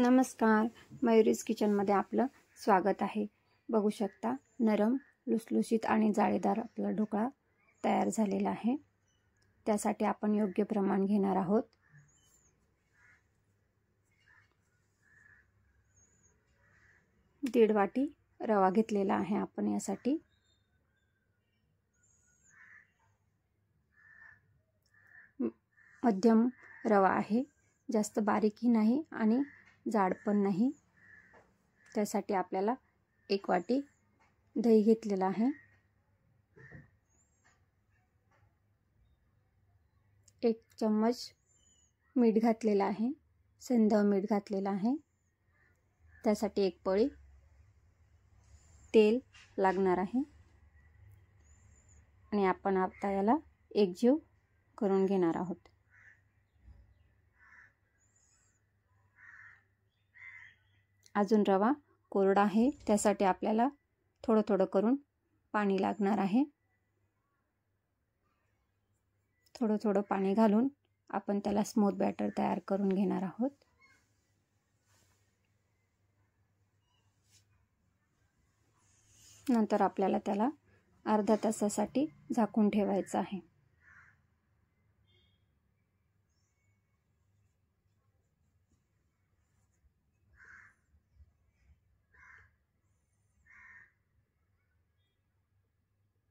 नमस्कार, मयुरीज किचनमध्ये आपलं स्वागत आहे। बघू शकता नरम, लुसलुशीत आणि जाळीदार आपला ढोकळा तयार झालेला आहे। त्यासाठी आपण योग्य प्रमाण घेणार आहोत। दीड वाटी रवा घेतलेला आहे आपण यासाठी। मध्यम रवा आहे, जास्त बारीकही नाही आणि जाड पण नाही। त्यासाठी आपल्याला 1 वाटी दही घेतलेला आहे, 1 चम्मच मीठ घातलेला आहे, सेंधव मीठ घातलेला आहे। त्यासाठी 1 पळी तेल लागणार आहे आणि आपण आता याला एकजीव करून घेणार आहोत। अजून रवा कोरडा आहे, त्यासाठी आपल्याला थोडं थोडं करून पाणी लागणार आहे। थोडं थोडं पाणी घालून आपण त्याला स्मूथ बॅटर तयार करून घेणार आहोत। नंतर आपल्याला त्याला अर्ध्या तासासाठी झाकून ठेवायचं आहे।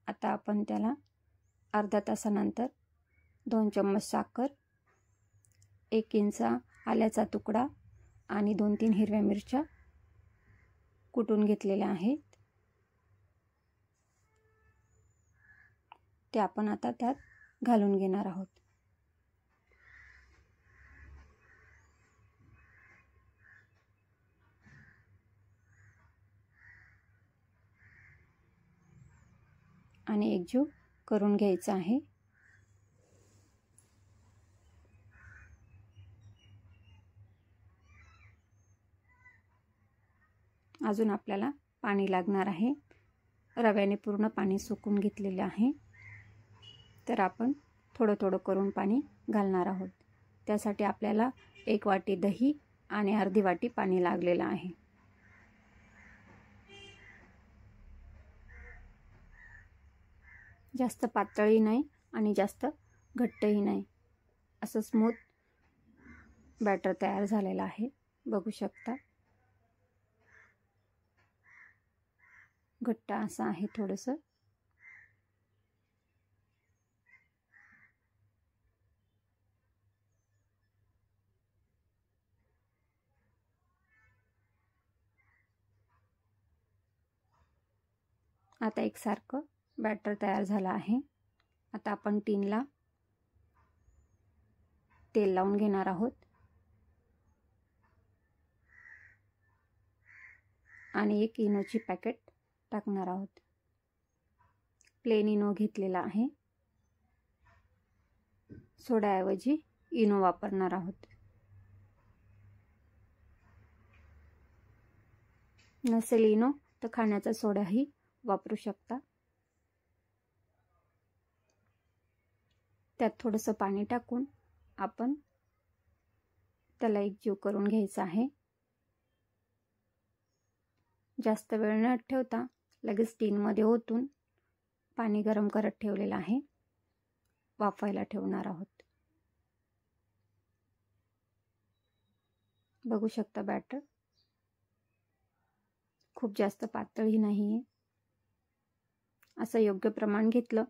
आता आपण त्याला अर्ध्या तासानंतर 2 चम्मच साखर, 1 इंच आल्याचा तुकडा आणि 2-3 हिरव्या मिरच्या कुटून घेतलेल्या आहेत, ते आपण आता त्यात घालून घेणार आहोत। आणि एकजीव करून घ्यायचा आहे। अजून आपल्याला पाणी लागणार आहे। रव्याने पूर्ण पाणी सुकून घेतलेले आहे, तर आपण थोडं थोडं करून पाणी घालणार आहोत। त्यासाठी आपल्याला 1 वाटी दही आणि अर्धी वाटी पाणी लागलेलं आहे। जास्त पातळही नाही आणि जास्त घट्टही नाही, असं स्मूथ बॅटर तयार झालेलं आहे। बघू शकता घट्ट असं आहे थोडंसं। आता एकसारखं बॅटर तयार झालं आहे। आता आपण टीनला तेल लावून घेणार आहोत आणि 1 इनोची पॅकेट टाकणार आहोत। प्लेन इनो घेतलेला आहे, सोड्याऐवजी इनो वापरणार आहोत। नसेल इनो तर खाण्याचा सोडाही वापरू शकता। त्यात थोडंसं पाणी टाकून आपण त्याला एकजीव करून घ्यायचा आहे। जास्त वेळ न ठेवता लगेच टीनमध्ये ओतून पाणी गरम करत ठेवलेलं आहे, वाफायला ठेवणार आहोत। बघू शकता बॅटर खूप जास्त पातळही नाही आहे। असं योग्य प्रमाण घेतलं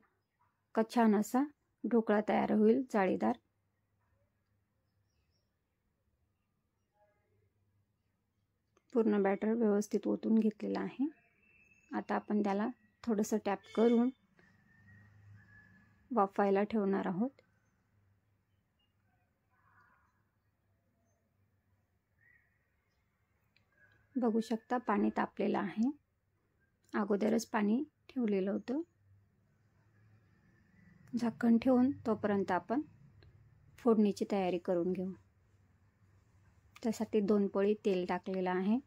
का छान असा ढोकळा तयार होईल, जाळीदार। पूर्ण बॅटर व्यवस्थित ओतून घेतलेलं आहे। आता आपण त्याला थोडंसं टॅप करून वाफायला ठेवणार आहोत। बघू शकता पाणी तापलेलं आहे, अगोदरच पाणी ठेवलेलं होतं। झाकण ठेवून तोपर्यंत आपण फोडणीची तयारी करून घेऊ। त्यासाठी 2 पळी तेल टाकलेलं आहे।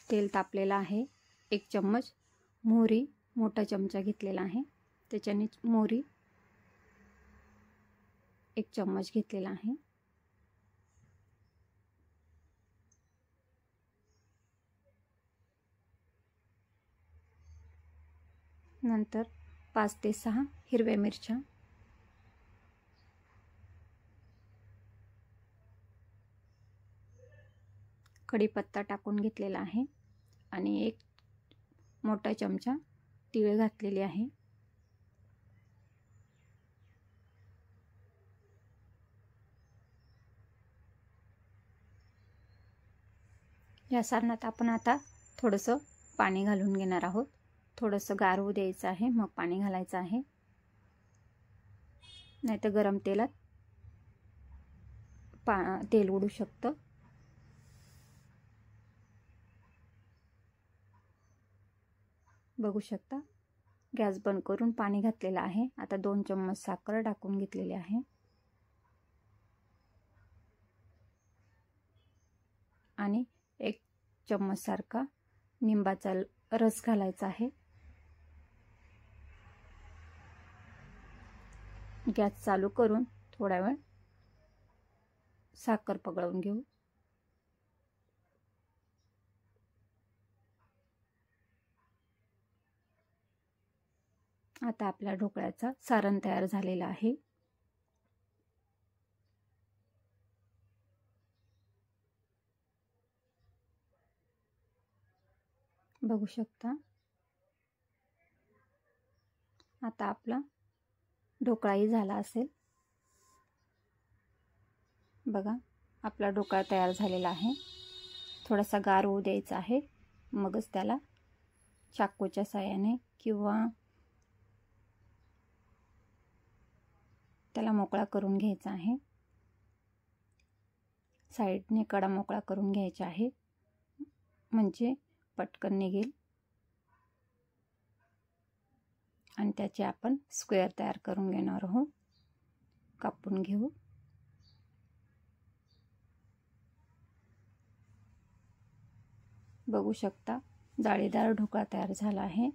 तेल तापलेलं आहे, 1 चम्मच मोहरी मोठा चमचा घेतलेला आहे, त्याच्याने मोहरी 1 चम्मच घेतलेला आहे. नंतर 5 ते 6 हिरव्या मिरच्या, कढीपत्ता टाकून घेतलेला आहे आणि 1 मोठा चमचा तीळ घातलेली आहे. या सारणात आपण आता थोडंसं पाणी घालून घेणार आहोत. थोडंसं गार होऊ द्यायचं आहे, मग पाणी घालायचं आहे, नाहीतर गरम तेलात तेल उडू शकतं. बघू शकता, गॅस बंद करून पाणी घातलेलं आहे. आता 2 चम्मच साखर टाकून घेतलेली आहे आणि 1 चम्मच सारखा निंबाचा रस घालायचा आहे. गॅस चालू करून थोडा वेळ साखर पगळवून घेऊ. आता आपल्या ढोकळ्याचा सारण तयार झालेला आहे. बघू शकता, आता आपला ढोकळाही झाला असेल. बघा, आपला ढोकळा तयार झालेला आहे. थोडासा गार होऊ द्यायचा आहे, मगच त्याला चाकूच्या साहाय्याने किंवा त्याला मोकळा करून घ्यायचा आहे. साईडने कडा मोकळा करून घ्यायचा आहे, म्हणजे पटकन निघेल आणि त्याचे आपण स्क्वेअर तयार करून घेणार आहोत. कापून घेऊ. बघू शकता, जाळीदार ढोकळा तयार झाला आहे.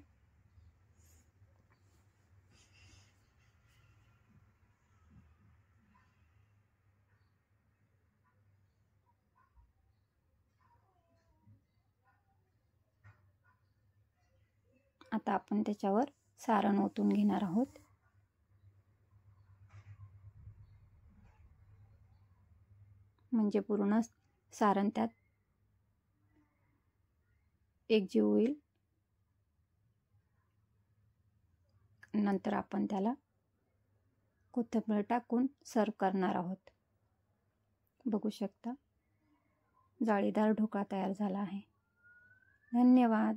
आता आपण त्याच्यावर सारण ओतून घेणार आहोत. म्हणजे पूर्ण सारण त्यात एकजीव होईल. नंतर आपण त्याला कोथिंबीर टाकून सर्व करणार आहोत. बघू शकता, जाळीदार ढोकळा तयार झाला आहे. धन्यवाद.